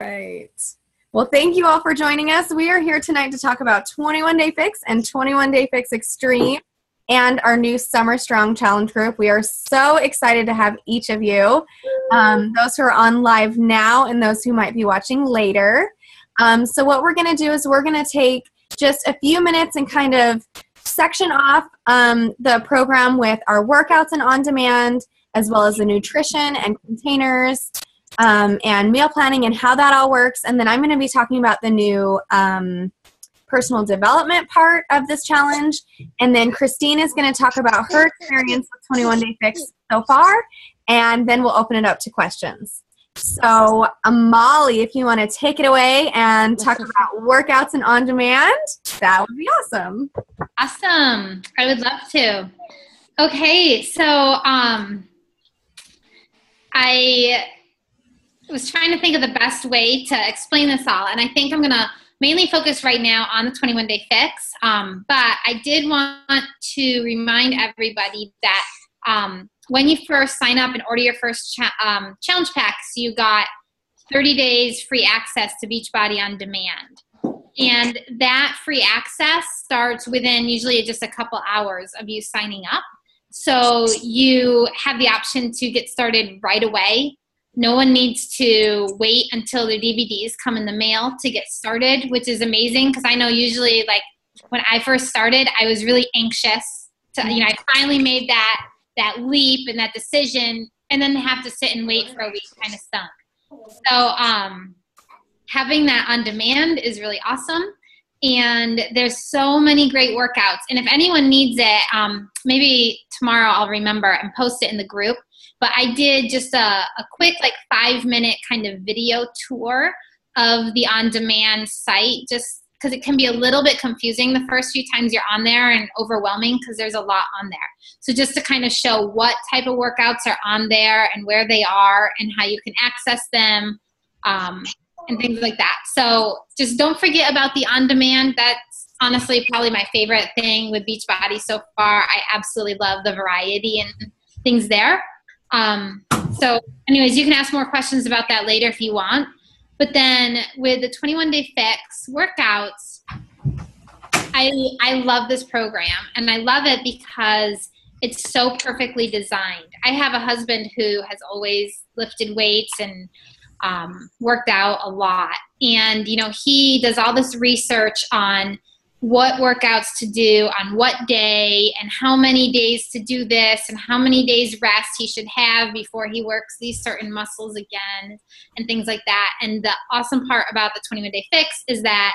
Right. Well, thank you all for joining us. We are here tonight to talk about 21 Day Fix and 21 Day Fix Extreme and our new Summer Strong Challenge group. We are so excited to have each of you, those who are on live now and those who might be watching later. So what we're going to do is we're going to take just a few minutes and kind of section off the program with our workouts and on-demand, as well as the nutrition and containers, and meal planning and how that all works. And then I'm going to be talking about the new personal development part of this challenge. And then Christine is going to talk about her experience with 21 Day Fix so far. And then we'll open it up to questions. So Molly, if you want to take it away and talk about workouts and on-demand, that would be awesome. Awesome. I would love to. Okay, so I was trying to think of the best way to explain this all, and I think I'm going to mainly focus right now on the 21 Day Fix, but I did want to remind everybody that when you first sign up and order your first challenge packs, you got 30 days free access to Beachbody On Demand. And that free access starts within usually just a couple hours of you signing up. So you have the option to get started right away. No one needs to wait until their DVDs come in the mail to get started, which is amazing because I know usually, like, when I first started, I was really anxious to, I finally made that leap and that decision, and then have to sit and wait for a week kind of stunk. So having that on demand is really awesome. And there's so many great workouts. And if anyone needs it, maybe tomorrow I'll remember and post it in the group. But I did just a quick 5-minute kind of video tour of the on-demand site, just because it can be a little bit confusing the first few times you're on there and overwhelming because there's a lot on there. So just to kind of show what type of workouts are on there and where they are and how you can access them, and things like that. So just don't forget about the on-demand. That's honestly probably my favorite thing with Beachbody so far. I absolutely love the variety and things there. So anyways, you can ask more questions about that later if you want. But then with the 21 Day Fix workouts, I love this program, and I love it because it's so perfectly designed. I have a husband who has always lifted weights and worked out a lot. And, he does all this research on what workouts to do on what day and how many days to do this and how many days rest he should have before he works these certain muscles again and things like that. And the awesome part about the 21 Day Fix is that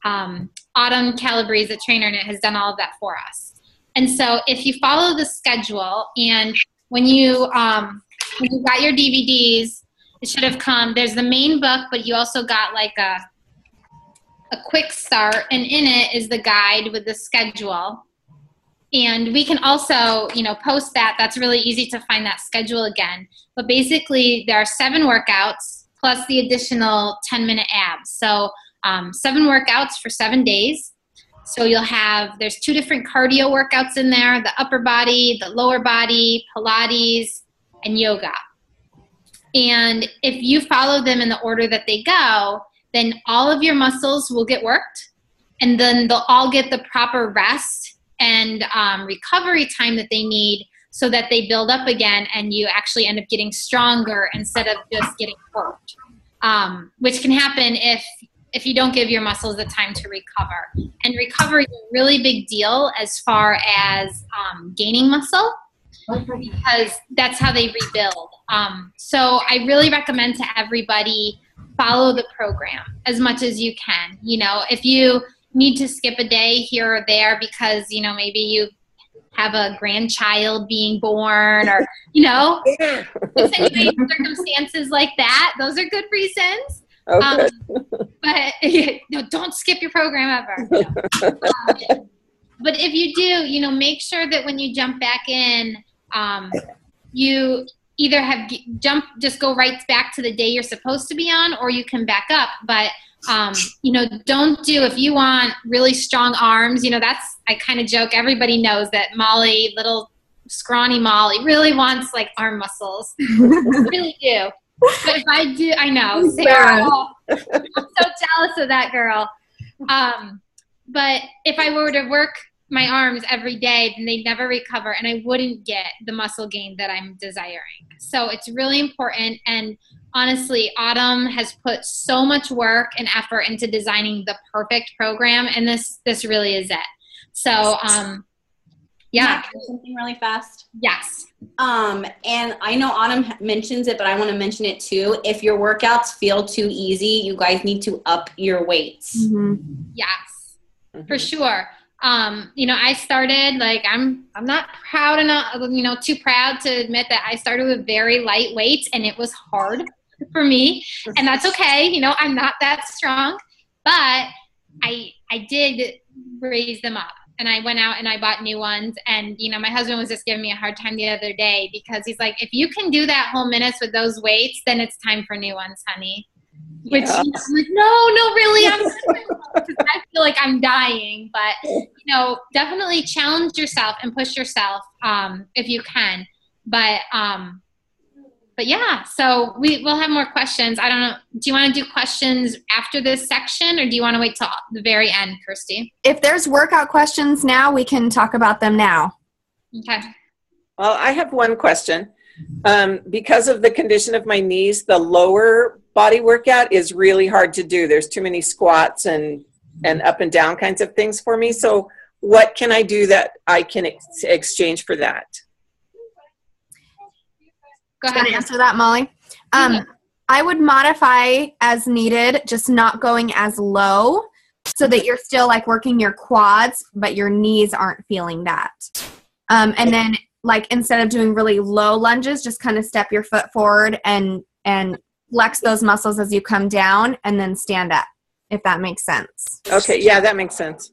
Autumn Calabrese, the trainer, has done all of that for us. And so if you follow the schedule, and when you got your DVDs, it should have come. There's the main book, but you also got a quick start, and in it is the guide with the schedule. And we can also, post that. That's really easy to find that schedule again. But basically, there are 7 workouts plus the additional 10-minute abs. So 7 workouts for 7 days. So there's 2 different cardio workouts in there, the upper body, the lower body, Pilates, and yoga. And if you follow them in the order that they go, then all of your muscles will get worked, and then they'll all get the proper rest and recovery time that they need so that they build up again and you actually end up getting stronger instead of just getting hurt, which can happen if you don't give your muscles the time to recover. And recovery is a really big deal as far as gaining muscle, because that's how they rebuild. So I really recommend to everybody follow the program as much as you can. If you need to skip a day here or there because, maybe you have a grandchild being born or, extenuating circumstances like that, those are good reasons. Okay. But don't skip your program ever. But if you do, make sure that when you jump back in, you either just go right back to the day you're supposed to be on, or you can back up. But, don't do, if you want really strong arms, I kind of joke, everybody knows that Molly, little scrawny Molly, really wants arm muscles. Really do. But if I do, I know, Sarah. Oh, I'm so jealous of that girl. But if I were to work my arms every day, then they'd never recover, and I wouldn't get the muscle gain that I'm desiring. So it's really important. And honestly, Autumn has put so much work and effort into designing the perfect program, and this really is it. So, yeah. Something really fast. Yes. And I know Autumn mentions it, but I want to mention it too. If your workouts feel too easy, you guys need to up your weights. Yes, for sure. I started, like, I'm not proud enough, too proud to admit that I started with very light weights, and it was hard for me, and that's okay. I'm not that strong, but I did raise them up, and I went out and I bought new ones. And, my husband was just giving me a hard time the other day because he's like, if you can do that whole minutes with those weights, then it's time for new ones, honey. Which I'm like, no, really, I'm because I feel like I'm dying. But definitely challenge yourself and push yourself if you can. But yeah, so we'll have more questions. I don't know. Do you want to do questions after this section, or do you want to wait till the very end, Kirsty? If there's workout questions now, we can talk about them now. Okay. Well, I have one question. Because of the condition of my knees, the lower body workout is really hard to do. There's too many squats and up and down kinds of things for me. So what can I do that I can exchange for that? Go ahead. Can I answer that, Molly? I would modify as needed, just not going as low so that you're still like working your quads, but your knees aren't feeling that. And then like instead of doing really low lunges, just kind of step your foot forward and flex those muscles as you come down and then stand up, if that makes sense. Okay. Yeah, that makes sense.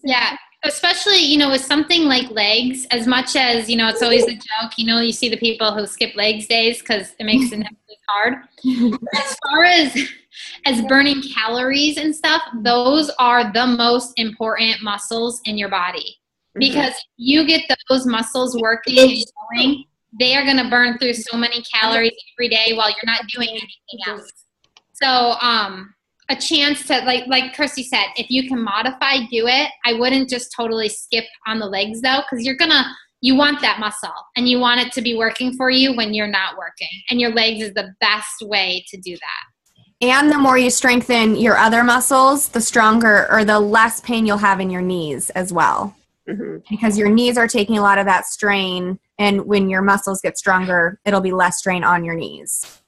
Yeah. Especially, with something like legs, as much as, it's always a joke, you see the people who skip legs days because it makes it hard. As far as burning calories and stuff, those are the most important muscles in your body. Because you get those muscles working and going, they are going to burn through so many calories every day while you're not doing anything else. So, a chance to, like Kirsty said, if you can modify, do it. I wouldn't just totally skip on the legs though, because you want that muscle and you want it to be working for you when you're not working. And your legs is the best way to do that. And the more you strengthen your other muscles, the stronger or the less pain you'll have in your knees as well. Because your knees are taking a lot of that strain, and when your muscles get stronger, it'll be less strain on your knees.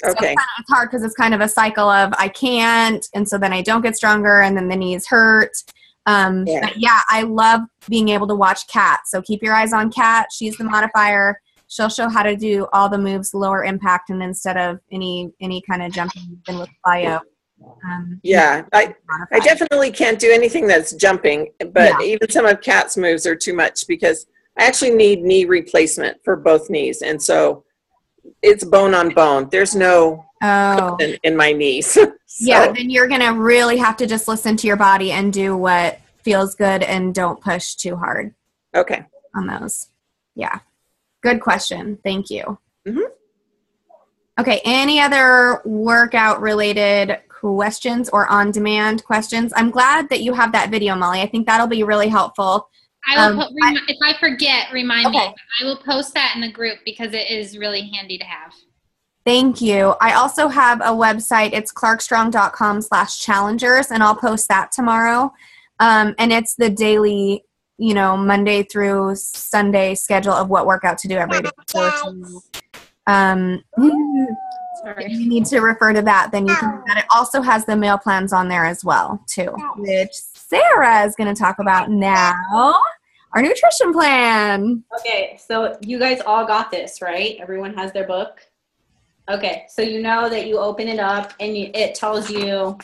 Okay. So it's hard because it's kind of a cycle of I can't, and so then I don't get stronger, and then the knees hurt. But yeah, I love being able to watch Kat. So keep your eyes on Kat. She's the modifier. She'll show how to do all the moves lower impact, and instead of any kind of jumping with plyo. I definitely can't do anything that's jumping, but even some of Kat's moves are too much because I actually need knee replacement for both knees, and so it's bone on bone. There's no in my knees. So. Yeah, then you're gonna really have to just listen to your body and do what feels good and don't push too hard. Okay. On those. Yeah. Good question. Thank you. Okay, any other workout related questions or on-demand questions? I'm glad that you have that video, Molly. I think that'll be really helpful. I will if I forget, remind me. I will post that in the group because it is really handy to have. Thank you. I also have a website. It's clarkstrong.com/challengers, and I'll post that tomorrow. And it's the daily, Monday through Sunday schedule of what workout to do every day. So if you need to refer to that, then you can do that. It also has the meal plans on there as well, too, which Sarah is going to talk about now. Our nutrition plan. Okay, so you guys all got this, right? Everyone has their book? Okay, so you know that you open it up and it tells you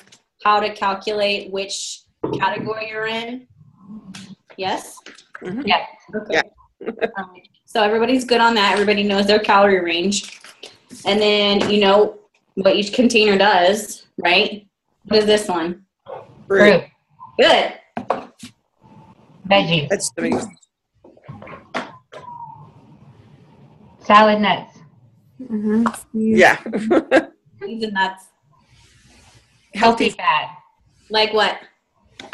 how to calculate which category you're in. Yes? Yeah. Okay. So everybody's good on that. Everybody knows their calorie range. And then you know what each container does, right? What is this one? Fruit. Good. Veggies. That's the Salad nuts. Mm-hmm. Yeah. Seeds and nuts. Healthy fat. Like what?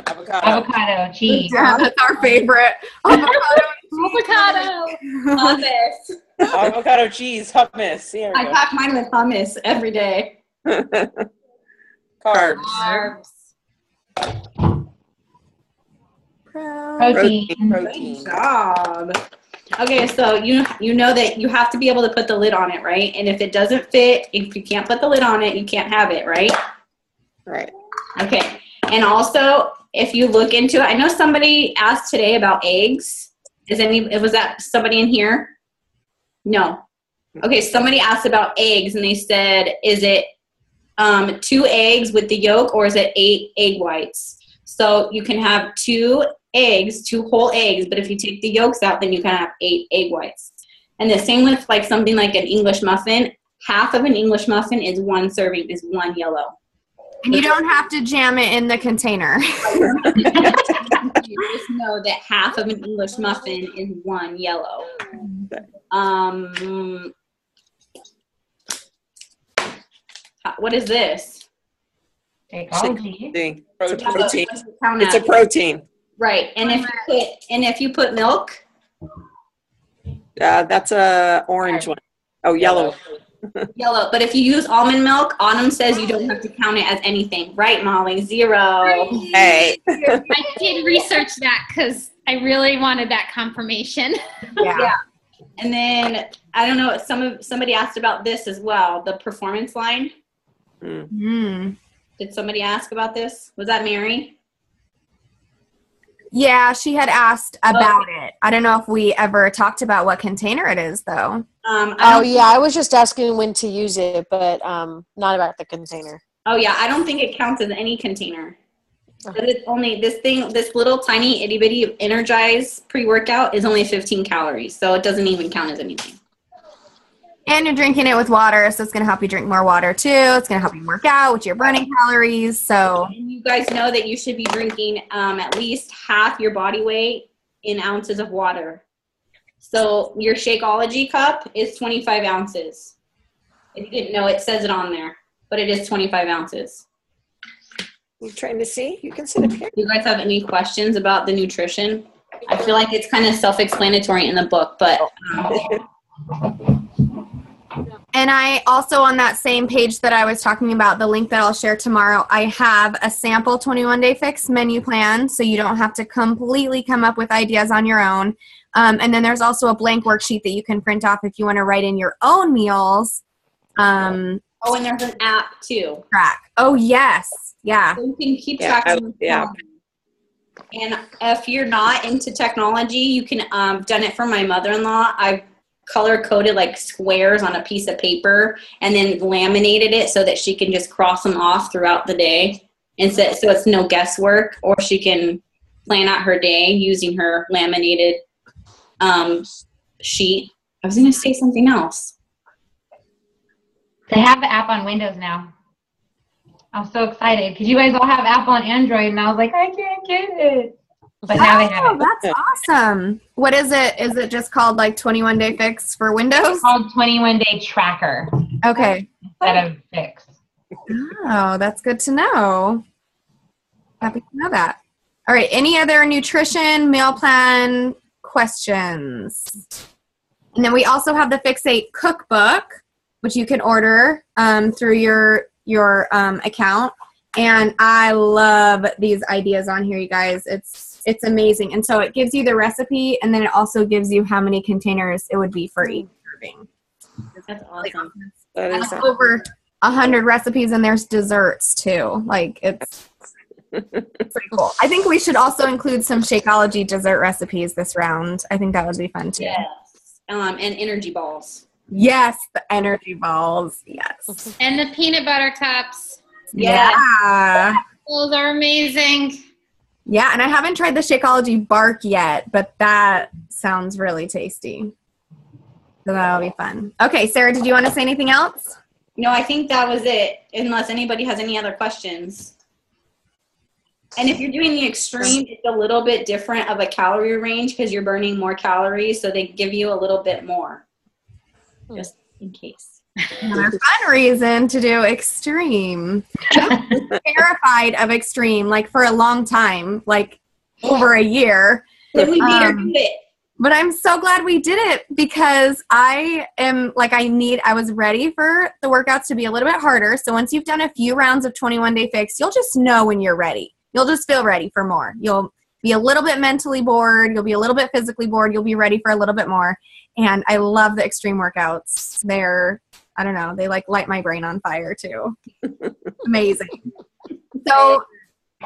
Avocado, cheese. Yeah, that's our favorite. Avocado. Hummus. Avocado cheese, hummus. Here we I go. pack mine with hummus every day. Carbs. Carbs. Protein. Protein. Job. Okay, so you know that you have to be able to put the lid on it, right? And if it doesn't fit, if you can't put the lid on it, you can't have it, right? Right. Okay. And also, if you look into it, I know somebody asked today about eggs. Was that somebody in here? No. Okay, somebody asked about eggs, and they said, is it 2 eggs with the yolk, or is it 8 egg whites? So you can have 2 eggs, 2 whole eggs, but if you take the yolks out, then you can have 8 egg whites. And the same with like something like an English muffin. Half of an English muffin is 1 serving, is 1 yellow. And you don't have to jam it in the container. You just know that half of an English muffin is 1 yellow. What is this? Shakeology. It's a protein. Count It's a as. protein. Right. And if you put milk, That's a orange one. Oh, yellow. yellow. But if you use almond milk, Autumn says you don't have to count it as anything. Right, Molly? 0. Hey. I did research that because I really wanted that confirmation. Yeah. And then I don't know. Somebody asked about this as well. The performance line. Mm. Did somebody ask about this? Was that Mary? Yeah, she had asked about it. I don't know if we ever talked about what container it is, though. I was just asking when to use it, but not about the container. Oh yeah, I don't think it counts as any container. But it's only this little tiny itty bitty Energize pre-workout is only 15 calories, so it doesn't even count as anything. And you're drinking it with water, so it's going to help you drink more water too. It's going to help you work out with your burning calories. So And you guys know that you should be drinking at least half your body weight in ounces of water. So your Shakeology cup is 25 ounces. If you didn't know, it says it on there, but it is 25 ounces. You trying to see? You can sit up here. Do you guys have any questions about the nutrition? I feel like it's kind of self-explanatory in the book, but And I also, on that same page that I was talking about, the link that I'll share tomorrow, I have a sample 21-day fix menu plan, so you don't have to completely come up with ideas on your own. And then there's also a blank worksheet that you can print off if you want to write in your own meals. and there's an app too. Track. Oh, yes. Yeah. So you can keep Yeah, track I of love your the app. phone. And if you're not into technology, you can done it for my mother-in-law. I've color-coded like squares on a piece of paper and then laminated it so that she can just cross them off throughout the day. And so it's no guesswork, or she can plan out her day using her laminated sheet. I was going to say something else. They have the app on Windows now. I'm so excited because you guys all have app on Android, and I was like, I can't get it. But now they have Oh, it. that's awesome. What is it? Is it just called like 21-day fix for Windows? It's called 21-day tracker Okay. instead of fix. Oh, that's good to know. Happy to know that. All right. Any other nutrition meal plan questions? And then we also have the Fix8 cookbook, which you can order through your account. And I love these ideas on here, you guys. It's amazing. And so it gives you the recipe, and then it also gives you how many containers it would be for each serving. That's awesome. That is Over 100 recipes, and there's desserts too. Like it's pretty cool. I think we should also include some Shakeology dessert recipes this round. I think that would be fun too. Yes. And energy balls. Yes, the energy balls. Yes. And the peanut butter cups. Yeah. Those are amazing. Yeah, and I haven't tried the Shakeology bark yet, but that sounds really tasty. So that'll be fun. Okay, Sarah, did you want to say anything else? No, I think that was it, unless anybody has any other questions. And if you're doing the extreme, it's a little bit different of a calorie range because you're burning more calories, so they give you a little bit more, just in case. Another fun reason to do extreme. I was terrified of extreme, like for a long time, like over a year. Then we made her do it. But I'm so glad we did it because I was ready for the workouts to be a little bit harder. So once you've done a few rounds of 21 Day Fix, you'll just know when you're ready. You'll just feel ready for more. You'll be a little bit mentally bored. You'll be a little bit physically bored. You'll be ready for a little bit more. And I love the extreme workouts. I don't know, they like light my brain on fire too. Amazing. So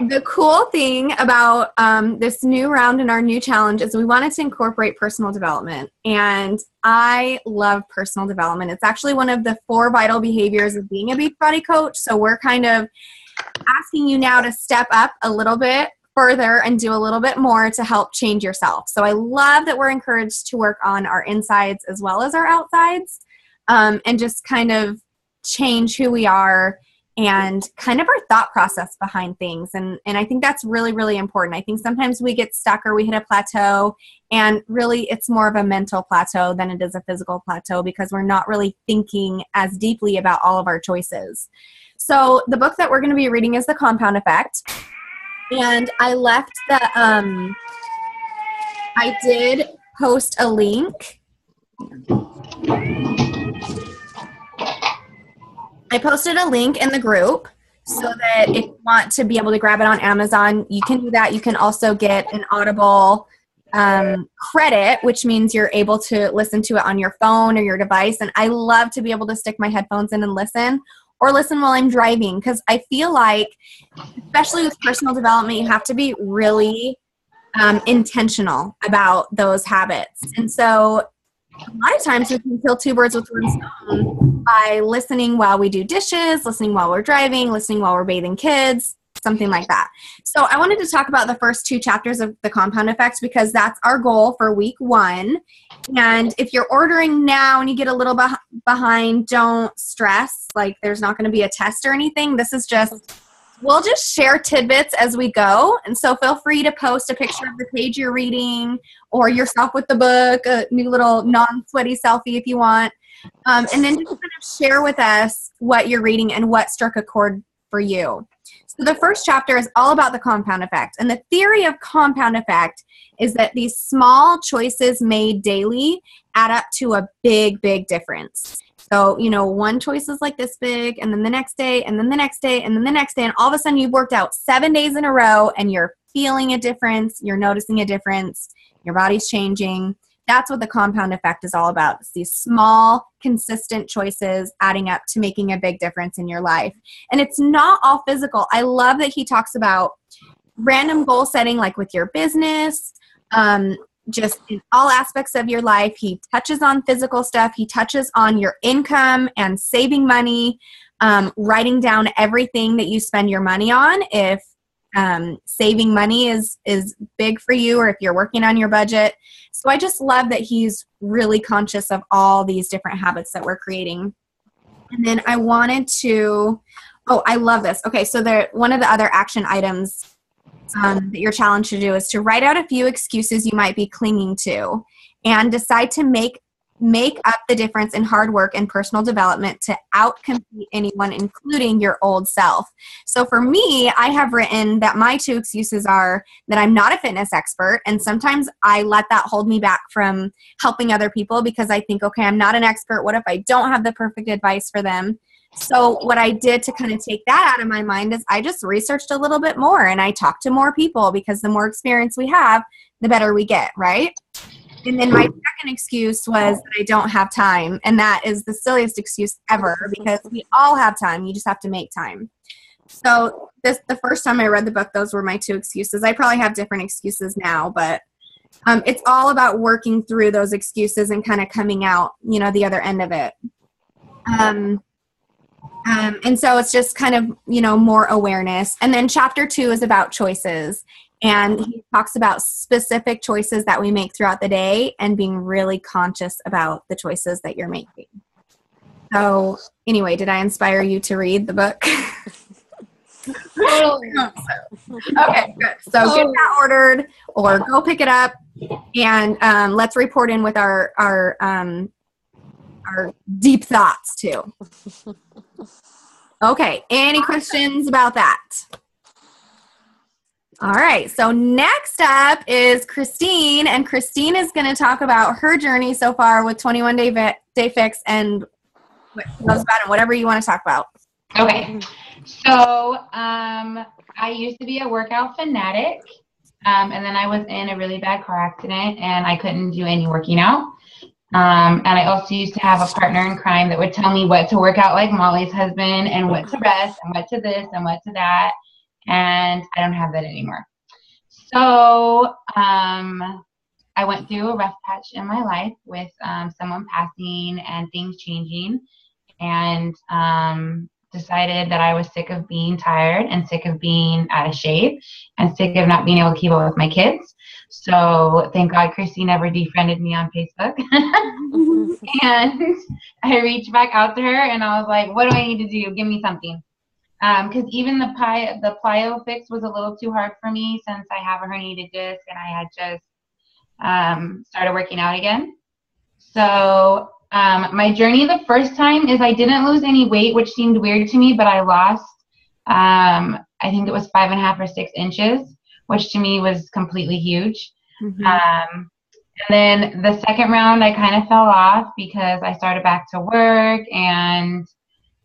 the cool thing about this new round and our new challenge is we wanted to incorporate personal development. And I love personal development. It's actually one of the 4 vital behaviors of being a Beachbody coach. So we're kind of asking you now to step up a little bit further and do a little bit more to help change yourself. So I love that we're encouraged to work on our insides as well as our outsides, and just kind of change who we are and kind of our thought process behind things. And I think that's really, really important. I think sometimes we get stuck or we hit a plateau, and really it's more of a mental plateau than it is a physical plateau because we're not really thinking as deeply about all of our choices. So the book that we're going to be reading is The Compound Effect. And I left I did post a link. I posted a link in the group so that if you want to be able to grab it on Amazon, you can do that. You can also get an Audible credit, which means you're able to listen to it on your phone or your device. And I love to be able to stick my headphones in and listen, or listen while I'm driving, because I feel like, especially with personal development, you have to be really intentional about those habits. And so a lot of times we can kill 2 birds with 1 stone by listening while we do dishes, listening while we're driving, listening while we're bathing kids, something like that. So I wanted to talk about the first 2 chapters of The Compound Effect because that's our goal for week 1. And if you're ordering now and you get a little behind, don't stress. Like, there's not going to be a test or anything. This is just, we'll just share tidbits as we go. And so feel free to post a picture of the page you're reading or yourself with the book, a new little non-sweaty selfie if you want. And then just kind of share with us what you're reading and what struck a chord for you. So the first chapter is all about the compound effect. And the theory of compound effect is that these small choices made daily add up to a big, big difference. So, one choice is like this big, and then the next day, and then the next day, and then the next day, and all of a sudden you've worked out 7 days in a row, and you're feeling a difference, you're noticing a difference, your body's changing. That's what the compound effect is all about. It's these small, consistent choices adding up to making a big difference in your life. And it's not all physical. I love that he talks about random goal setting, like with your business, just in all aspects of your life. He touches on physical stuff. He touches on your income and saving money, writing down everything that you spend your money on. If saving money is big for you, or if you're working on your budget. So I just love that he's really conscious of all these different habits that we're creating. And then I wanted to, I love this. Okay, so one of the other action items that you're challenged to do is to write out a few excuses you might be clinging to and decide to make up the difference in hard work and personal development to outcompete anyone, including your old self. So for me, I have written that my 2 excuses are that I'm not a fitness expert, and sometimes I let that hold me back from helping other people because I think, okay, I'm not an expert. What if I don't have the perfect advice for them? So what I did to kind of take that out of my mind is I just researched a little bit more and I talked to more people, because the more experience we have, the better we get, right? And then my second excuse was that I don't have time. And that is the silliest excuse ever, because we all have time. You just have to make time. So the first time I read the book, those were my 2 excuses. I probably have different excuses now, but it's all about working through those excuses and kind of coming out, the other end of it. And so it's just kind of, more awareness. And then chapter 2 is about choices. And he talks about specific choices that we make throughout the day and being really conscious about the choices that you're making. So anyway, did I inspire you to read the book? Totally. Okay, good. So get that ordered or go pick it up, and let's report in with our our deep thoughts too. Okay, any questions about that? All right, so next up is Christine, and Christine is going to talk about her journey so far with 21 Day Fix and what she loves about it, whatever you want to talk about. Okay, so I used to be a workout fanatic, and then I was in a really bad car accident, and I couldn't do any working out. And I also used to have a partner in crime that would tell me what to work out like Molly's husband and what to rest and what to this and what to that. And I don't have that anymore. So I went through a rough patch in my life with someone passing and things changing, and decided that I was sick of being tired and sick of being out of shape and sick of not being able to keep up with my kids. So thank God Christy never defriended me on Facebook. And I reached back out to her and I was like, what do I need to do? Give me something. Because even the plyo fix was a little too hard for me since I have a herniated disc and I had just started working out again. So my journey the first time is I didn't lose any weight, which seemed weird to me, but I lost, I think it was 5.5 or 6 inches, which to me was completely huge. And then the second round, I kind of fell off because I started back to work and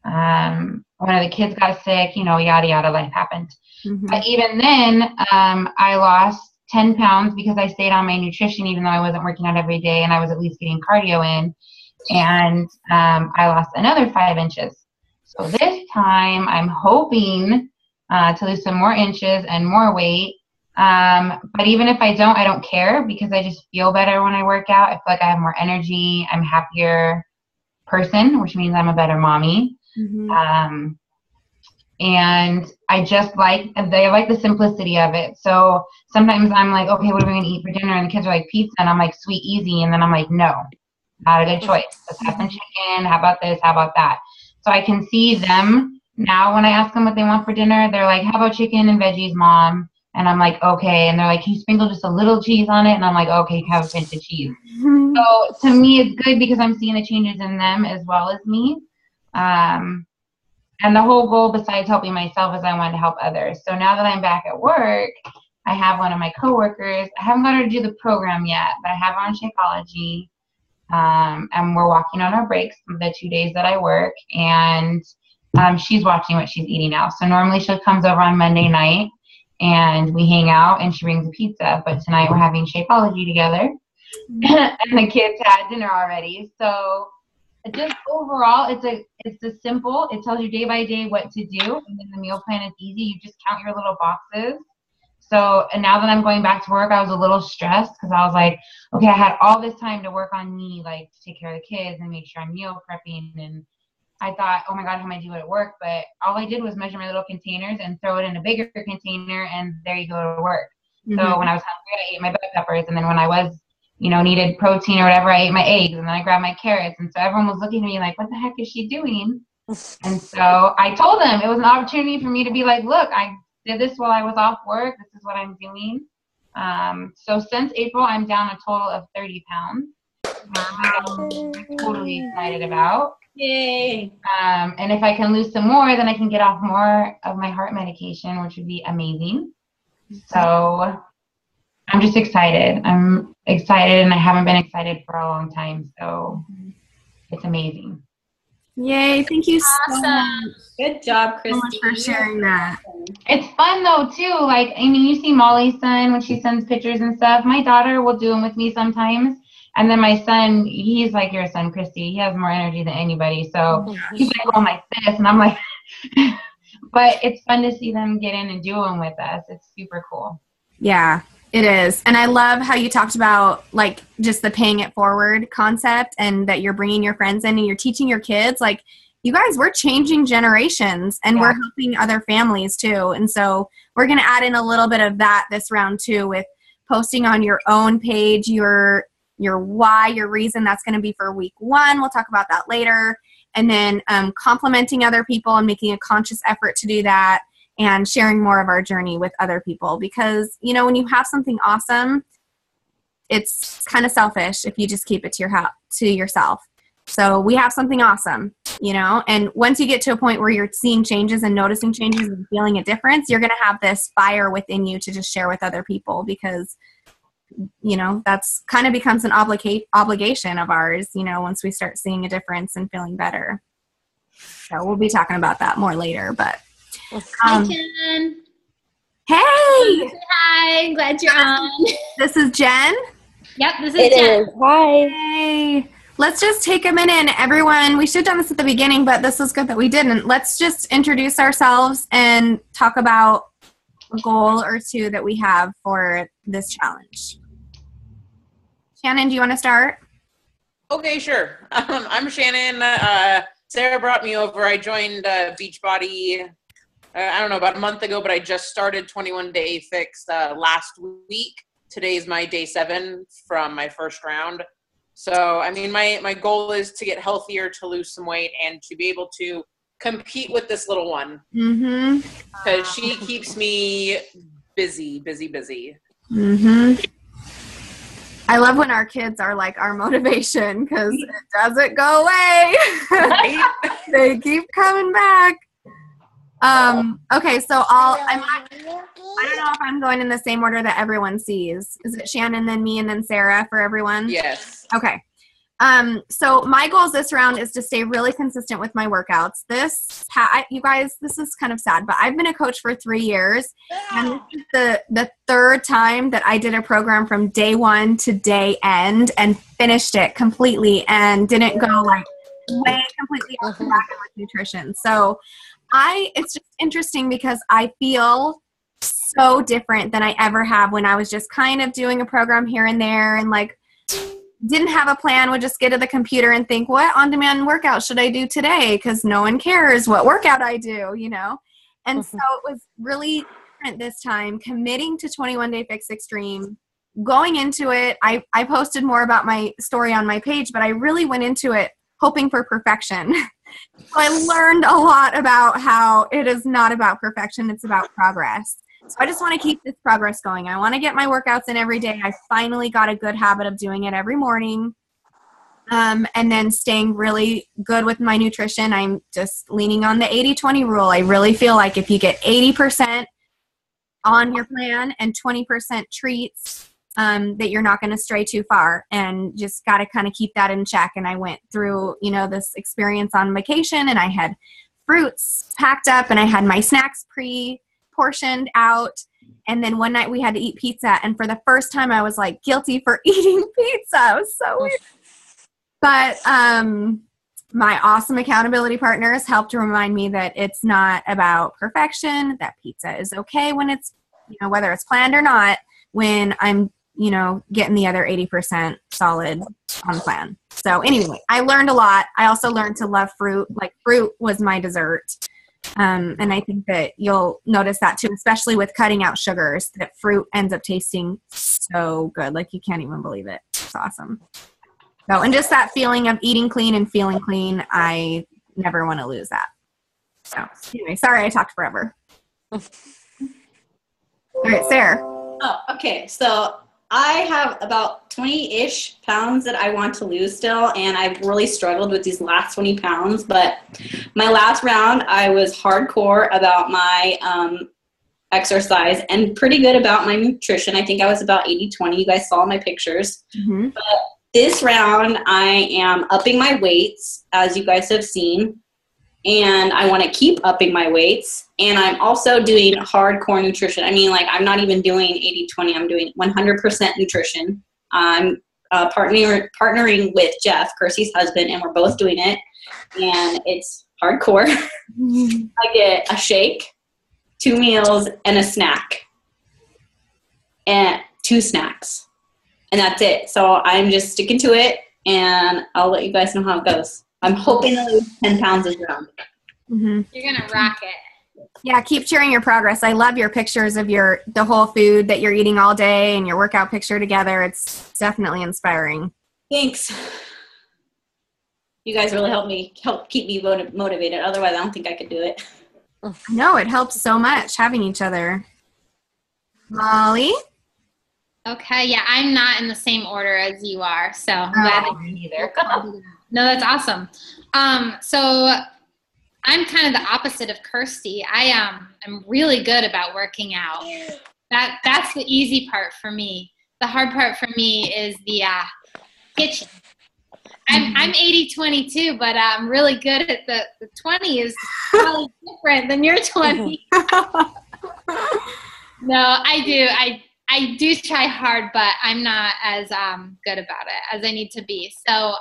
one of the kids got sick, yada, yada, life happened. But even then, I lost 10 pounds because I stayed on my nutrition, even though I wasn't working out every day and I was at least getting cardio in. And I lost another 5 inches. So this time I'm hoping to lose some more inches and more weight. But even if I don't care because I just feel better when I work out. I feel like I have more energy. I'm a happier person, which means I'm a better mommy. And I just like the simplicity of it. So sometimes I'm like, okay, what are we going to eat for dinner? And the kids are like pizza. And I'm like, sweet, easy. And then I'm like, no, not a good choice. Let's have some chicken. How about this? How about that? So I can see them now when I ask them what they want for dinner. They're like, how about chicken and veggies, Mom? And I'm like, okay. And they're like, can you sprinkle just a little cheese on it? And I'm like, okay, you can have a pinch of cheese. So to me, it's good because I'm seeing the changes in them as well as me. And the whole goal besides helping myself is I wanted to help others. So now that I'm back at work, I have one of my coworkers. I haven't got her to do the program yet, but I have her on Shakeology. And we're walking on our breaks the 2 days that I work. And she's watching what she's eating now. So normally she comes over on Monday night and we hang out and she brings a pizza. But tonight we're having Shakeology together. And the kids had dinner already. So just overall, it's a simple. It tells you day by day what to do, and then the meal plan is easy. You just count your little boxes. So, and now that I'm going back to work, I was a little stressed because I was like, okay, I had all this time to work on me, like to take care of the kids and make sure I'm meal prepping. And I thought, oh my God, how am I do it at work? But all I did was measure my little containers and throw it in a bigger container, and there you go to work. So when I was hungry, I ate my bell peppers, and then when I was needed protein or whatever, I ate my eggs, and then I grabbed my carrots. And so everyone was looking at me like, what the heck is she doing? And so I told them it was an opportunity for me to be like, look, I did this while I was off work. This is what I'm doing. So since April, I'm down a total of 30 pounds. I'm totally excited about. Yay. And if I can lose some more, then I can get off more of my heart medication, which would be amazing. So I'm just excited. I'm excited, and I haven't been excited for a long time. So it's amazing. Yay. Thank you so much. Good job, So much Christy. for sharing that. It's fun though too. Like, I mean, you see Molly's son when she sends pictures and stuff. My daughter will do them with me sometimes. And then my son, he's like your son, Christy. He has more energy than anybody. So he's like going like this. And I'm like, but it's fun to see them get in and do them with us. It's super cool. Yeah, it is. And I love how you talked about like just the paying it forward concept, and that you're bringing your friends in and you're teaching your kids. Like, you guys, we're changing generations, and we're helping other families too. And so we're going to add in a little bit of that this round too, with posting on your own page, your why, your reason. That's going to be for week 1. We'll talk about that later. And then complimenting other people and making a conscious effort to do that, and sharing more of our journey with other people. Because, when you have something awesome, it's kind of selfish if you just keep it to yourself. So we have something awesome, you know, and once you get to a point where you're seeing changes and noticing changes and feeling a difference, you're going to have this fire within you to just share with other people because, you know, that's kind of becomes an obligation of ours, you know, once we start seeing a difference and feeling better. So we'll be talking about that more later, but. Hi, Jen. Hey! Hi, glad you're on. This is Jen. Yep, this is Jen. Hi. Hey! Let's just take a minute, everyone. We should have done this at the beginning, but this was good that we didn't. Let's just introduce ourselves and talk about a goal or two that we have for this challenge. Shannon, do you want to start? Okay, sure. I'm Shannon. Sarah brought me over. I joined Beachbody, I don't know, about a month ago, but I just started 21 Day Fix last week. Today's my day 7 from my first round. So, I mean, my goal is to get healthier, to lose some weight, and to be able to compete with this little one. Mm-hmm. Because she keeps me busy. Mm-hmm. I love when our kids are like our motivation because it doesn't go away. They keep coming back. Okay, so I don't know if I'm going in the same order that everyone sees. Is it Shannon, then me, and then Sarah for everyone? Yes. Okay. So my goals this round is to stay really consistent with my workouts. You guys, this is kind of sad, but I've been a coach for 3 years, and this is the third time that I did a program from day 1 to day end and finished it completely and didn't go like way completely off the back with nutrition. So it's just interesting because I feel so different than I ever have when I was just kind of doing a program here and there and like didn't have a plan, would just get to the computer and think, what on-demand workout should I do today? Because no one cares what workout I do, you know? And so it was really different this time, committing to 21 Day Fix Extreme, going into it. I posted more about my story on my page, but I really went into it hoping for perfection. So I learned a lot about how it is not about perfection, it's about progress. So I just want to keep this progress going. I want to get my workouts in every day. I finally got a good habit of doing it every morning. And then staying really good with my nutrition. I'm just leaning on the 80-20 rule. I really feel like if you get 80% on your plan and 20% treats, that you're not going to stray too far, and just got to kind of keep that in check. And I went through, you know, this experience on vacation, and I had fruits packed up and I had my snacks portioned out, and then one night we had to eat pizza, and for the first time I was like guilty for eating pizza. It was so weird. But my awesome accountability partners helped to remind me that it's not about perfection, that pizza is okay when it's, you know, whether it's planned or not, when I'm, you know, getting the other 80% solid on plan. So anyway, I learned a lot. I also learned to love fruit. Like fruit was my dessert. And I think that you'll notice that too, especially with cutting out sugars, that fruit ends up tasting so good. Like you can't even believe it. It's awesome. So, and just that feeling of eating clean and feeling clean, I never want to lose that. So anyway, sorry I talked forever. All right, Sarah. Oh, okay. So I have about 20-ish pounds that I want to lose still, and I've really struggled with these last 20 pounds. But my last round, I was hardcore about my exercise and pretty good about my nutrition. I think I was about 80-20. You guys saw my pictures. Mm-hmm. But this round, I am upping my weights, as you guys have seen. And I want to keep upping my weights. And I'm also doing hardcore nutrition. I mean, like, I'm not even doing 80-20. I'm doing 100% nutrition. I'm partnering with Jeff, Kirsty's husband, and we're both doing it. And it's hardcore. I get a shake, 2 meals, and a snack. And 2 snacks. And that's it. So I'm just sticking to it, and I'll let you guys know how it goes. I'm hoping to lose 10 pounds this round. Mm-hmm. You're going to rock it. Yeah, keep sharing your progress. I love your pictures of the whole food that you're eating all day and your workout picture together. It's definitely inspiring. Thanks. You guys really help keep me motivated. Otherwise, I don't think I could do it. No, it helps so much having each other. Molly? Okay, yeah, I'm not in the same order as you are, so I'm glad that either. No, that's awesome. So I'm kind of the opposite of Kirsty. I'm really good about working out. That's the easy part for me. The hard part for me is the kitchen. I'm 80-20 too, but I'm really good at the 20 is probably different than your 20. No, I do. I do try hard, but I'm not as good about it as I need to be. So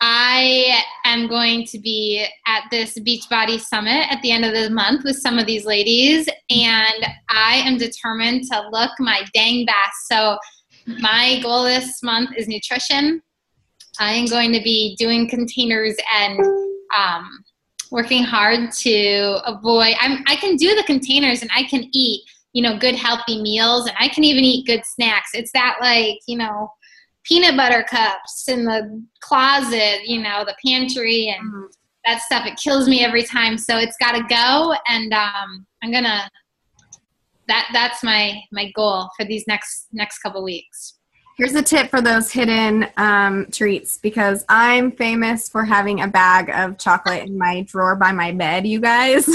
I am going to be at this Beachbody Summit at the end of the month with some of these ladies, and I am determined to look my dang best. So my goal this month is nutrition. I am going to be doing containers and working hard to avoid. I can do the containers and I can eat, good healthy meals, and I can even eat good snacks. It's that peanut butter cups in the closet, the pantry and that stuff. It kills me every time. So it's got to go, and I'm gonna. That's my goal for these next couple weeks. Here's a tip for those hidden treats, because I'm famous for having a bag of chocolate in my drawer by my bed, you guys.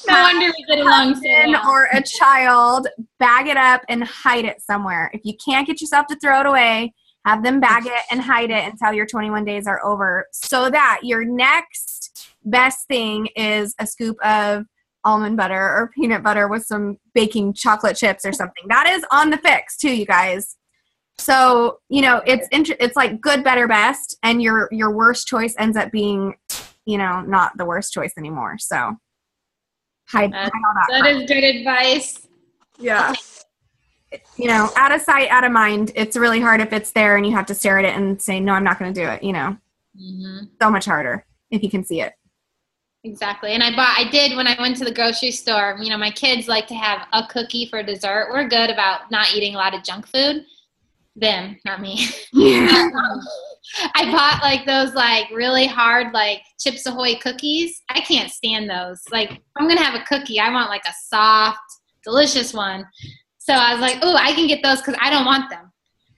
No wonder we get along so well. Or a child, bag it up and hide it somewhere. If you can't get yourself to throw it away, have them bag it and hide it until your 21 days are over, so that your next best thing is a scoop of almond butter or peanut butter with some baking chocolate chips or something. That is on the fix too, you guys. So, it's like good, better, best, and your worst choice ends up being, not the worst choice anymore. So hide all that. That is good advice. Yeah. Out of sight, out of mind. It's really hard if it's there and you have to stare at it and say, no, I'm not going to do it. So much harder if you can see it. Exactly. And I did when I went to the grocery store, my kids like to have a cookie for dessert. We're good about not eating a lot of junk food. Them, not me. Yeah. I bought those really hard Chips Ahoy cookies. I can't stand those. I'm going to have a cookie. I want a soft, delicious one. So I was like, oh, I can get those because I don't want them.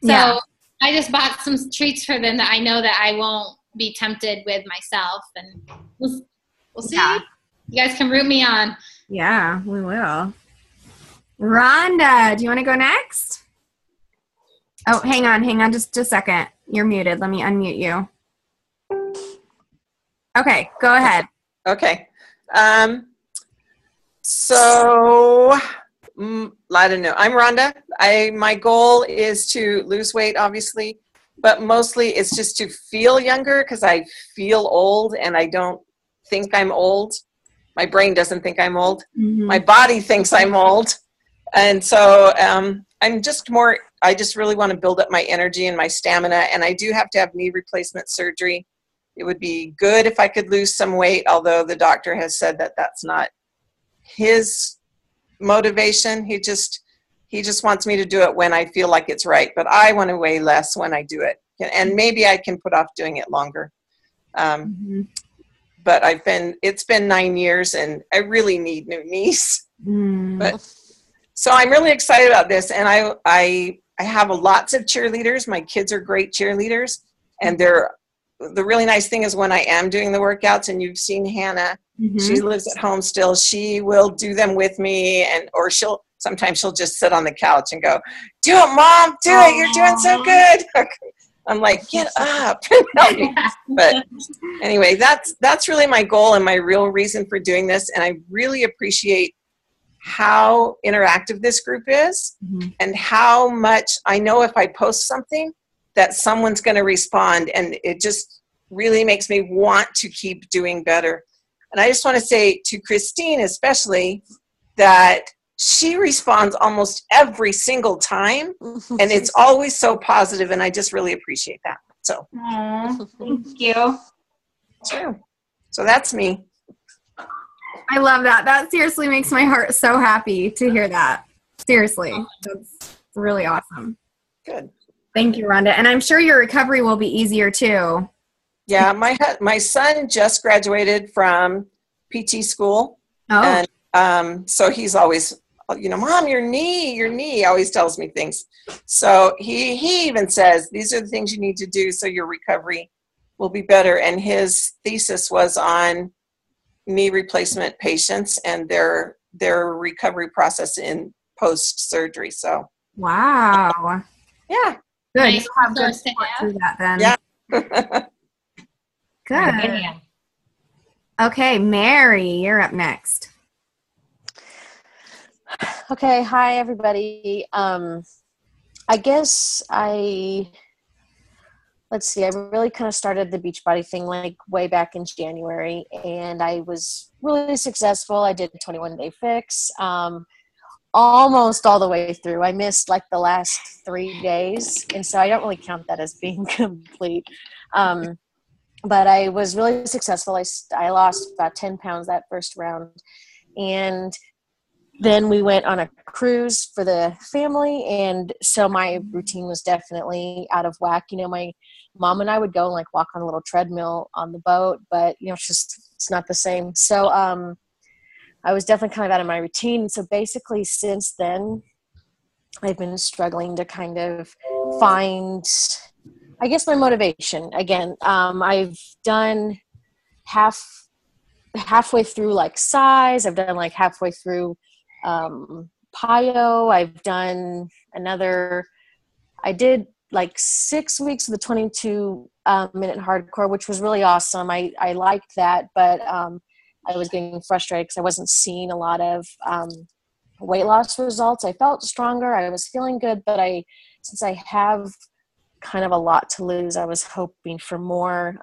So I just bought some treats for them that I know that I won't be tempted with myself. And we'll see. Yeah. You guys can root me on. Yeah, we will. Rhonda, do you want to go next? Oh, hang on just a second. You're muted. Let me unmute you. Okay, go ahead. Okay. So, I don't know. I'm Rhonda. My goal is to lose weight, obviously, but mostly it's just to feel younger, because I feel old and I don't think I'm old. My brain doesn't think I'm old. Mm-hmm. My body thinks I'm old. And so I just really want to build up my energy and my stamina, and I do have to have knee replacement surgery. It would be good if I could lose some weight, although the doctor has said that that's not his motivation. He just wants me to do it when I feel like it's right, but I want to weigh less when I do it, and maybe I can put off doing it longer. But it's been 9 years, and I really need new knees. But so I'm really excited about this, and I have lots of cheerleaders. My kids are great cheerleaders, and the really nice thing is when I am doing the workouts, and you've seen Hannah, she lives at home still, she will do them with me, or sometimes she'll just sit on the couch and go, do it, Mom, do it, you're doing so good. I'm like, get up and help me. But anyway, that's really my goal and my real reason for doing this, and I really appreciate how interactive this group is, and how much I know if I post something that someone's going to respond, and it just really makes me want to keep doing better. And I just want to say to Christine especially that she responds almost every single time, and it's always so positive, and I just really appreciate that. So thank you. Sure. So that's me. I love that. That seriously makes my heart so happy to hear that. Seriously. That's really awesome. Good. Thank you, Rhonda. And I'm sure your recovery will be easier too. Yeah, my son just graduated from PT school. Oh. And so he's always Mom, your knee always tells me things. So he even says, these are the things you need to do so your recovery will be better. And his thesis was on knee replacement patients and their recovery process in post-surgery. So wow. yeah. Good. Nice You'll have good resource to support have. through that then. Yeah. Good. Okay, Mary, you're up next. Okay, hi everybody. I guess let's see, I really kind of started the Beachbody thing like way back in January, and I was really successful. I did a 21-day fix, almost all the way through. I missed like the last 3 days, and so I don't really count that as being complete. But I was really successful. I lost about 10 pounds that first round, and then we went on a cruise for the family, and so my routine was definitely out of whack. My mom and I would go and like walk on a little treadmill on the boat, but it's not the same. So I was definitely kind of out of my routine. So basically since then, I've been struggling to kind of find, I guess, my motivation again. I've done halfway through like size. I've done like halfway through PIO. I've done I did like 6 weeks of the 22 minute hardcore, which was really awesome. I liked that, but I was getting frustrated because I wasn't seeing a lot of weight loss results. I felt stronger. I was feeling good, but since I have kind of a lot to lose, I was hoping for more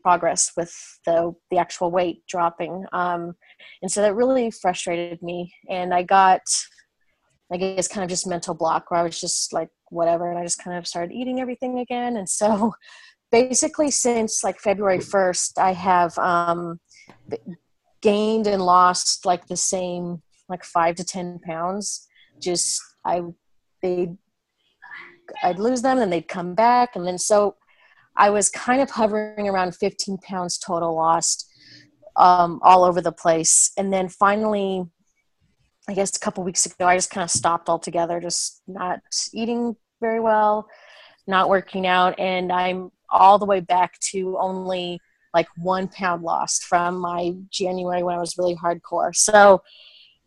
progress with the actual weight dropping. And so that really frustrated me. And I got, I guess, kind of just mental block where I was just like, whatever. And I just kind of started eating everything again. And so basically since like February 1st, I have gained and lost like the same, like 5 to 10 pounds. Just, I'd lose them and they'd come back. And then, so I was kind of hovering around 15 pounds total lost, all over the place. And then finally, I guess a couple weeks ago, I just kind of stopped altogether, just not eating very well, not working out. And I'm all the way back to only like 1 pound lost from my January when I was really hardcore. So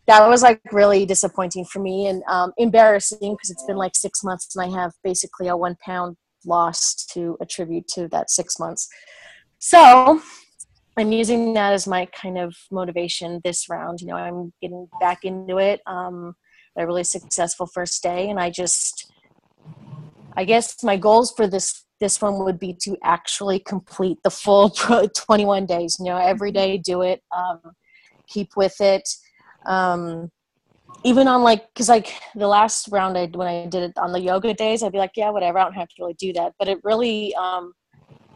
that was like really disappointing for me and embarrassing because it's been like 6 months and I have basically a 1 pound loss to attribute to that 6 months. So I'm using that as my kind of motivation this round. I'm getting back into it. A really successful first day. And I guess my goals for this one would be to actually complete the full 21 days, every day, do it, keep with it. Even on because the last round when I did it on the yoga days, I'd be like, yeah, whatever, I don't have to really do that. But it really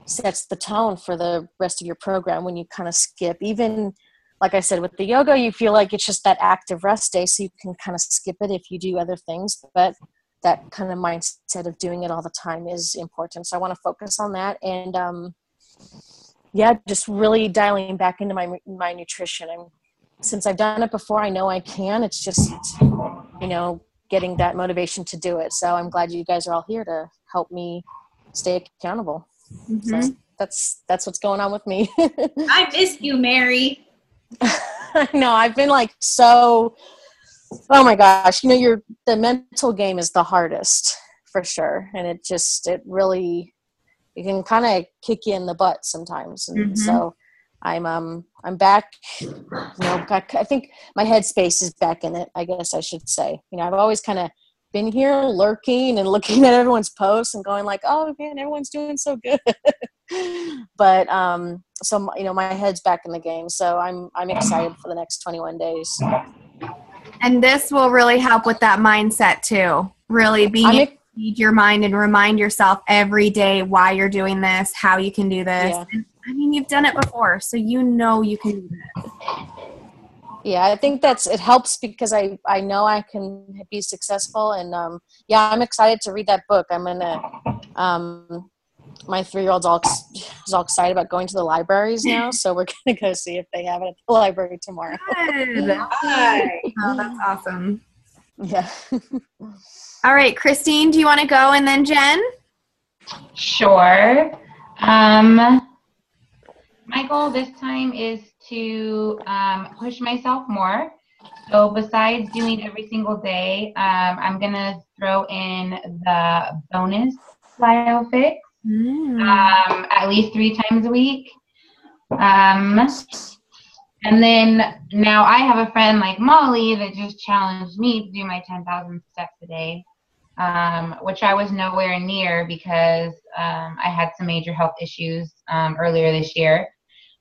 sets the tone for the rest of your program when you kind of skip. Even like I said, with the yoga, you feel like it's just that active rest day, so you can kind of skip it if you do other things. But that kind of mindset of doing it all the time is important. So I want to focus on that. And just really dialing back into my nutrition. Since I've done it before, I know I can. It's just, getting that motivation to do it. So I'm glad you guys are all here to help me stay accountable. Mm-hmm. So that's what's going on with me. I missed you, Mary. I know. I've been oh my gosh, the mental game is the hardest for sure. And it really, it can kind of kick you in the butt sometimes. And so I'm back, I think my headspace is back in it, I guess I should say. I've always kind of been here lurking and looking at everyone's posts and going like, oh man, everyone's doing so good. But, so, my head's back in the game. So I'm excited for the next 21 days. And this will really help with that mindset too. Really being able to feed your mind and remind yourself every day why you're doing this, how you can do this. Yeah. And, you've done it before, so you can do this. Yeah, I think it helps because I know I can be successful. And I'm excited to read that book. I'm going to, my 3-year-old's all is all excited about going to the libraries now, so we're going to go see if they have it at the library tomorrow. Good. Oh, that's awesome. Yeah. All right, Christine, do you want to go and then Jen? Sure. My goal this time is to push myself more. So besides doing every single day, I'm going to throw in the bonus BioFix at least 3 times a week. And then now I have a friend like Molly that just challenged me to do my 10,000 steps a day, which I was nowhere near because I had some major health issues earlier this year.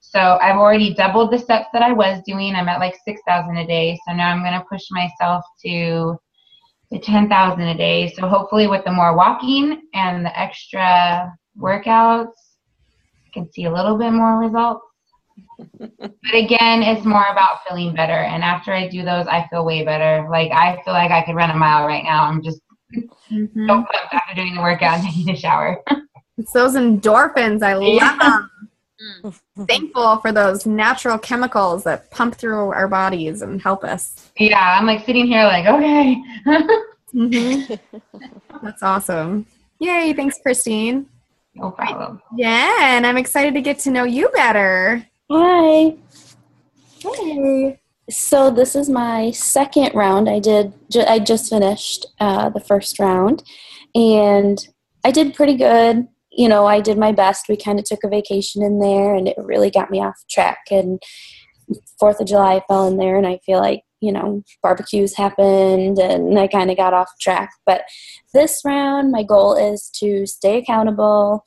So I've already doubled the steps that I was doing. I'm at like 6,000 a day. So now I'm going to push myself to 10,000 a day. So hopefully with the more walking and the extra workouts, I can see a little bit more results. But again, it's more about feeling better. And after I do those, I feel way better. Like I feel like I could run a mile right now. I'm just so pumped after doing the workout and taking a shower. It's those endorphins. I love them. Thankful for those natural chemicals that pump through our bodies and help us. Yeah, I'm like sitting here like, okay. That's awesome. Yay, thanks, Christine. No problem. Yeah, and I'm excited to get to know you better. Hi. Hey. So this is my second round. I just finished the first round, and I did pretty good. You know, I did my best. We kind of took a vacation in there, and it really got me off track. And 4th of July fell in there, and I feel like, you know, barbecues happened, and I kind of got off track. But this round, my goal is to stay accountable.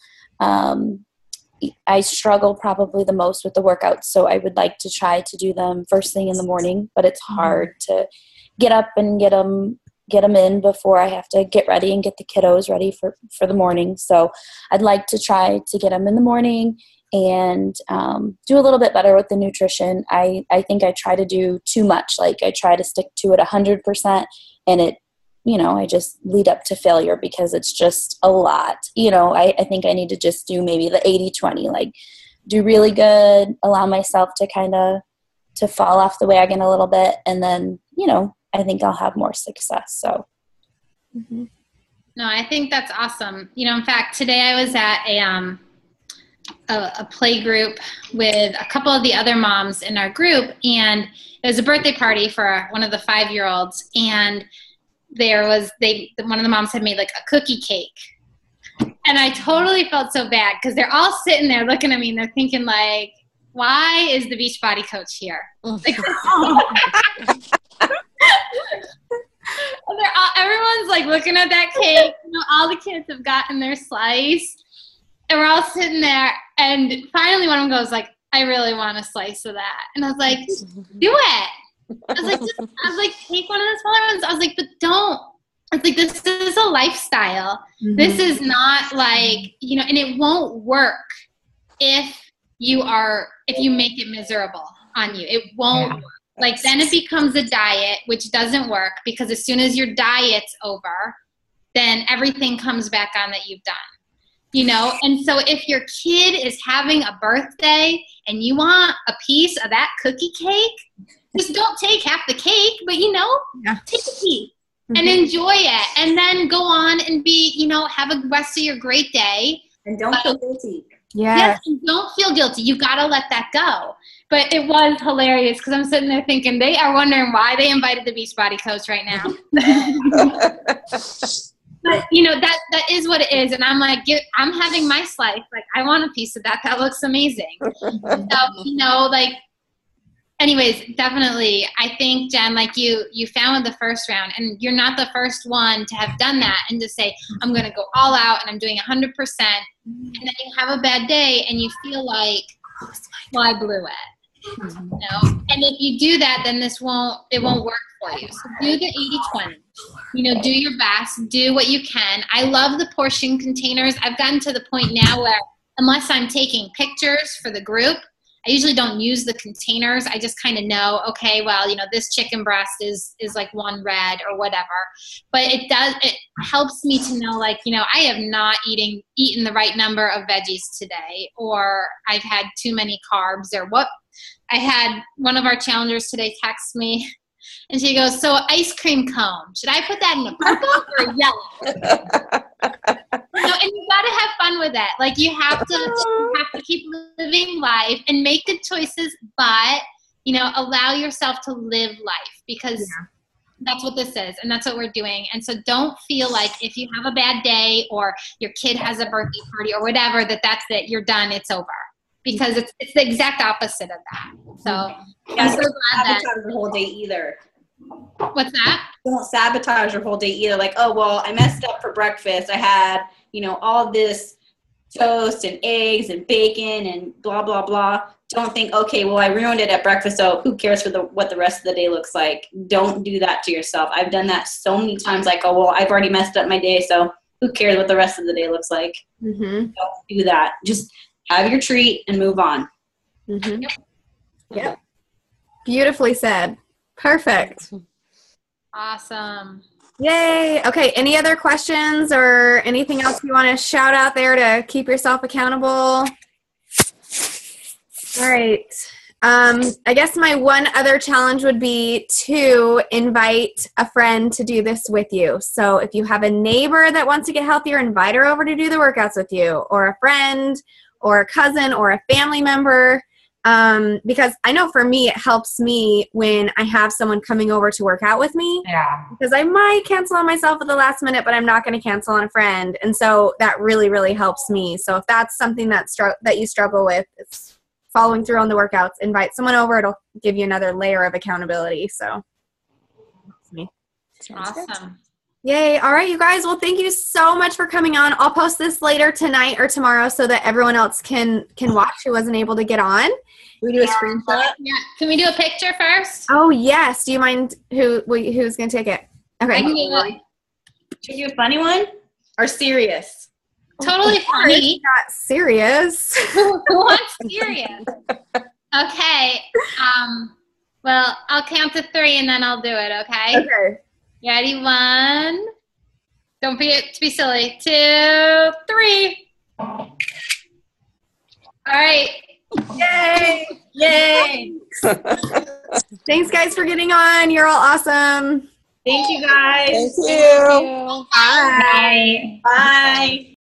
I struggle probably the most with the workouts, so I would like to try to do them first thing in the morning, but it's hard to get up and get them in before I have to get ready and get the kiddos ready for the morning. So I'd like to try to get them in the morning and do a little bit better with the nutrition. I think I try to do too much. Like I try to stick to it 100%, and it, you know, I just lead up to failure because it's just a lot. You know, I think I need to just do maybe the 80-20, like do really good, allow myself to kind of to fall off the wagon a little bit, and then, you know, I think I'll have more success. So. No, I think that's awesome. You know, in fact, today I was at a play group with a couple of the other moms in our group, and it was a birthday party for one of the 5-year-olds, and one of the moms had made like a cookie cake. And I totally felt so bad because they're all sitting there looking at me and they're thinking like, why is the Beachbody coach here? Like, everyone's like looking at that cake. You know, all the kids have gotten their slice, and we're all sitting there. And finally, one of them goes like, "I really want a slice of that." And I was like, "Do it." I was like, "Take one of the smaller ones." I was like, "But don't." I was like, "This is a lifestyle. This is not like, you know, and it won't work if you make it miserable on you. It won't work. Like then it becomes a diet, which doesn't work because as soon as your diet's over, then everything comes back on that you've done, you know? And so if your kid is having a birthday and you want a piece of that cookie cake, just don't take half the cake, but, you know, take a piece and enjoy it. And then go on and be, you know, have a rest of your great day. And don't feel guilty. Yes, and don't feel guilty. You got to let that go. But it was hilarious because I'm sitting there thinking they are wondering why they invited the Beachbody coach right now. But, you know, that is what it is. And I'm like, I'm having my slice. Like, I want a piece of that. That looks amazing. So, you know, like, anyways, definitely, I think, Jen, like you found the first round, and you're not the first one to have done that and to say, I'm going to go all out and I'm doing 100%. And then you have a bad day and you feel like, well, I blew it. You know? And if you do that, then it won't work for you. So do the 80-20. You know, do your best, do what you can. I love the portion containers. I've gotten to the point now where unless I'm taking pictures for the group, I usually don't use the containers. I just kind of know, okay, well, this chicken breast is like one red or whatever. But it helps me to know, like, I have not eaten the right number of veggies today, or I've had too many carbs, or what. I had one of our challengers today text me, and she goes, so ice cream cone, should I put that in a purple or a yellow? And you got to have fun with it. Like, you have to keep living life and make good choices, but, allow yourself to live life, because that's what this is, and that's what we're doing. And so don't feel like if you have a bad day or your kid has a birthday party or whatever, that's it, you're done, it's over. Because it's the exact opposite of that. So I'm so glad that. Sabotage your whole day either. What's that? Don't sabotage your whole day either. Like, oh, well, I messed up for breakfast. I had, all this toast and eggs and bacon and blah, blah, blah. Don't think, okay, well, I ruined it at breakfast, so who cares for what the rest of the day looks like? Don't do that to yourself. I've done that so many times. Like, oh, well, I've already messed up my day, so who cares what the rest of the day looks like? Mm-hmm. Don't do that. Just have your treat and move on. Mm-hmm. Yep. Beautifully said. Perfect. Awesome. Yay. Okay. Any other questions or anything else you want to shout out there to keep yourself accountable? All right. I guess my one other challenge would be to invite a friend to do this with you. So if you have a neighbor that wants to get healthier, invite her over to do the workouts with you, or a friend, or a cousin, or a family member, because I know for me, it helps me when I have someone coming over to work out with me. Yeah. Because I might cancel on myself at the last minute, but I'm not going to cancel on a friend. And so that really, really helps me. So if that's something that you struggle with, it's following through on the workouts, invite someone over. It'll give you another layer of accountability. So that's me. Awesome. Yay. All right, you guys. Well, thank you so much for coming on. I'll post this later tonight or tomorrow so that everyone else can watch who wasn't able to get on. We do a screenshot. Yeah. Can we do a picture first? Oh, yes. Do you mind who's going to take it? Okay. I can do it. Should we do a funny one or serious? Totally funny. Not serious. Who wants serious? Okay. Well, I'll count to 3 and then I'll do it, okay? Okay. You ready? 1. Don't forget to be silly. 2, 3. All right. Yay. Yay! Thanks, guys, for getting on. You're all awesome. Thank you, guys. Thank you. Bye. Bye.